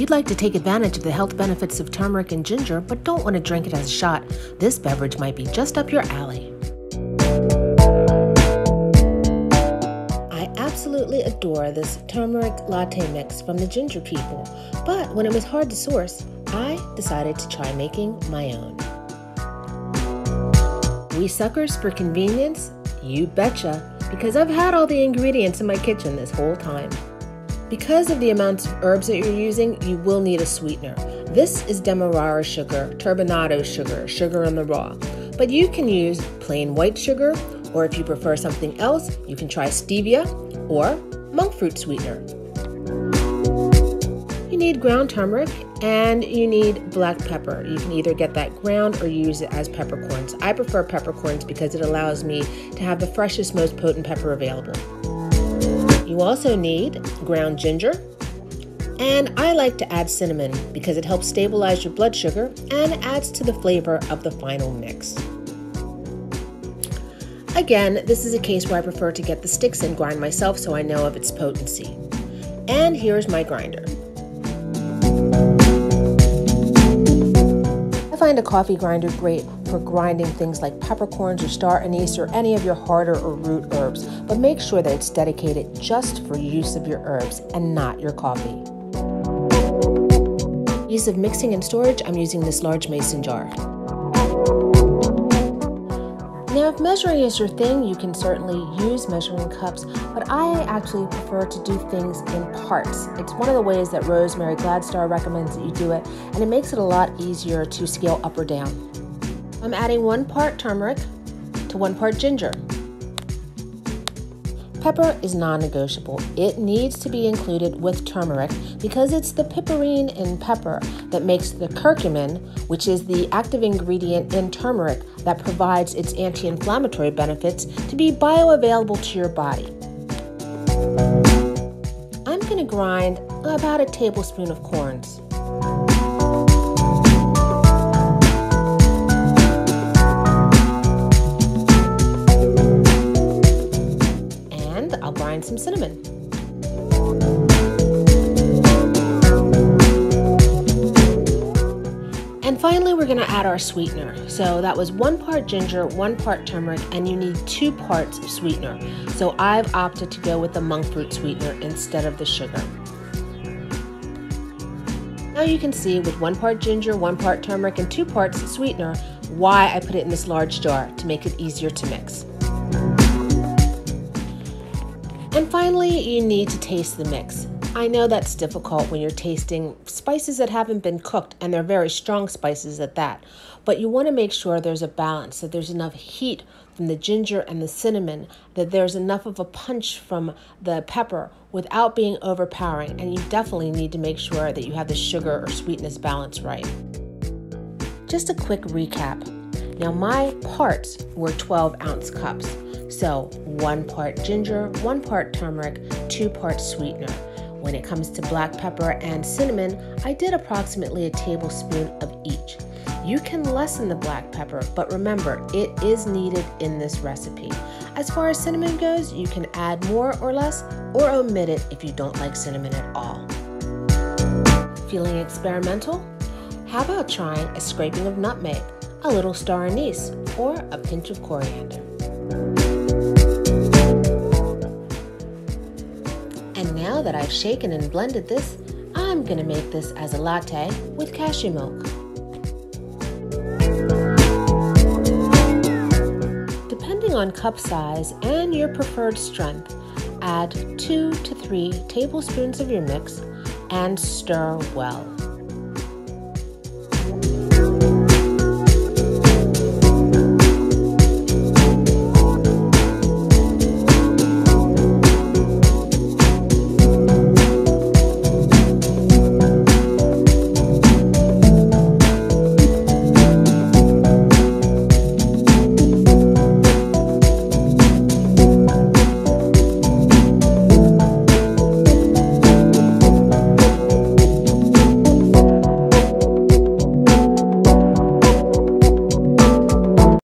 you'd like to take advantage of the health benefits of turmeric and ginger but don't want to drink it as a shot, this beverage might be just up your alley. I absolutely adore this turmeric latte mix from the Ginger People, but when it was hard to source, I decided to try making my own. We suckers for convenience? You betcha, because I've had all the ingredients in my kitchen this whole time. Because of the amounts of herbs that you're using, you will need a sweetener. This is demerara sugar, turbinado sugar, sugar in the raw. But you can use plain white sugar, or if you prefer something else, you can try stevia or monk fruit sweetener. You need ground turmeric and you need black pepper. You can either get that ground or use it as peppercorns. I prefer peppercorns because it allows me to have the freshest, most potent pepper available. You also need ground ginger, and I like to add cinnamon because it helps stabilize your blood sugar and adds to the flavor of the final mix. Again, this is a case where I prefer to get the sticks and grind myself so I know of its potency. And here's my grinder. I find a coffee grinder great for grinding things like peppercorns or star anise or any of your harder or root herbs, but make sure that it's dedicated just for use of your herbs and not your coffee. Ease of mixing and storage, I'm using this large mason jar. Now, if measuring is your thing, you can certainly use measuring cups, but I actually prefer to do things in parts. It's one of the ways that Rosemary Gladstar recommends that you do it, and it makes it a lot easier to scale up or down. I'm adding 1 part turmeric to 1 part ginger. Pepper is non-negotiable. It needs to be included with turmeric because it's the piperine in pepper that makes the curcumin, which is the active ingredient in turmeric that provides its anti-inflammatory benefits, to be bioavailable to your body. I'm going to grind about a tablespoon of corns. I'll grind some cinnamon. And finally, we're going to add our sweetener. So that was 1 part ginger, 1 part turmeric, and you need 2 parts of sweetener. So I've opted to go with the monk fruit sweetener instead of the sugar. Now you can see with 1 part ginger, 1 part turmeric, and 2 parts sweetener why I put it in this large jar to make it easier to mix. And finally, you need to taste the mix. I know that's difficult when you're tasting spices that haven't been cooked, and they're very strong spices at that. But you want to make sure there's a balance, that there's enough heat from the ginger and the cinnamon, that there's enough of a punch from the pepper without being overpowering. And you definitely need to make sure that you have the sugar or sweetness balance right. Just a quick recap. Now my parts were 12-ounce cups. So 1 part ginger, 1 part turmeric, 2 parts sweetener. When it comes to black pepper and cinnamon, I did approximately a tablespoon of each. You can lessen the black pepper, but remember, it is needed in this recipe. As far as cinnamon goes, you can add more or less, or omit it if you don't like cinnamon at all. Feeling experimental? How about trying a scraping of nutmeg, a little star anise, or a pinch of coriander? And now that I've shaken and blended this, I'm going to make this as a latte with cashew milk. Depending on cup size and your preferred strength, add 2 to 3 tablespoons of your mix and stir well.